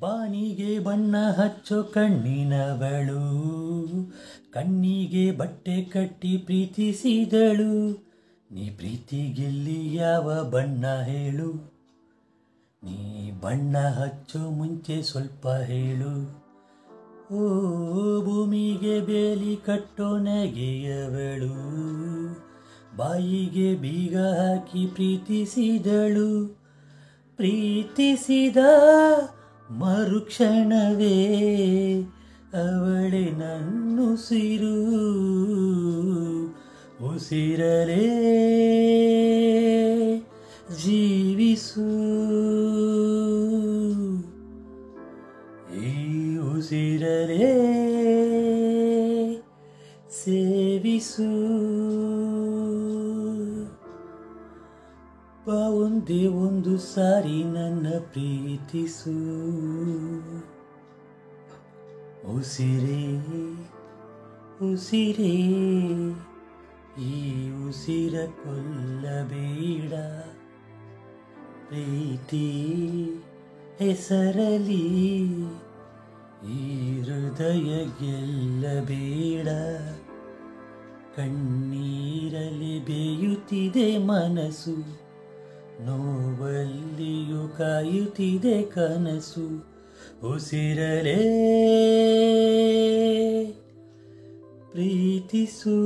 ಬಾನಿಗೆ ಬಣ್ಣ ಹಚ್ಚೋ ಕಣ್ಣಿನವಳು, ಕಣ್ಣಿಗೆ ಬಟ್ಟೆ ಕಟ್ಟಿ ಪ್ರೀತಿಸಿದಳು. ನೀ ಪ್ರೀತಿಗಿಲ್ಲಿ ಯಾವ ಬಣ್ಣ ಹೇಳು, ನೀ ಬಣ್ಣ ಹಚ್ಚೋ ಮುಂಚೆ ಸ್ವಲ್ಪ ಹೇಳು. ಓ ಭೂಮಿಗೆ ಬೇಲಿ ಕಟ್ಟೋ ನಗೆಯವಳು, ಬಾಯಿಗೆ ಬೀಗ ಹಾಕಿ ಪ್ರೀತಿಸಿದಳು. ಪ್ರೀತಿಸಿದ ಮರುಕ್ಷಣವೇ ಅವಳೆ ನನ್ನುಸಿರು, ಉಸಿರಲೇ ಜೀವಿಸು. ಈ ಉಸಿರಲೇ ಸೇವಿಸು. ಬಾ ಒಂದೇ ಒಂದು ಸಾರಿ ನನ್ನ ಪ್ರೀತಿಸು. ಉಸಿರೇ ಉಸಿರೇ ಈ ಉಸಿರ ಕೊಲ್ಲಬೇಡ, ಪ್ರೀತಿ ಹೆಸರಲಿ ಈ ಹೃದಯ ಗೆಲ್ಲಬೇಡ. ಕಣ್ಣೀರಲಿ ಬೇಯುತ್ತಿದೆ ಮನಸ್ಸು, ನೋವಲ್ಲಿಯೂ ಕಾಯುತ್ತಿದೆ ಕನಸು. ಉಸಿರಲೇ ಪ್ರೀತಿಸು.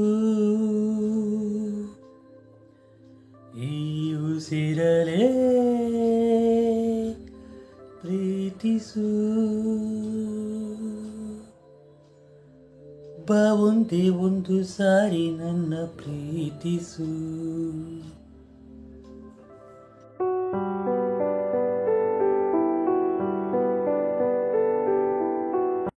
ಈ ಉಸಿರಲೇ ಪ್ರೀತಿಸು. ಬಾ ಒಂದೇ ಒಂದು ಸಾರಿ ನನ್ನ ಪ್ರೀತಿಸು.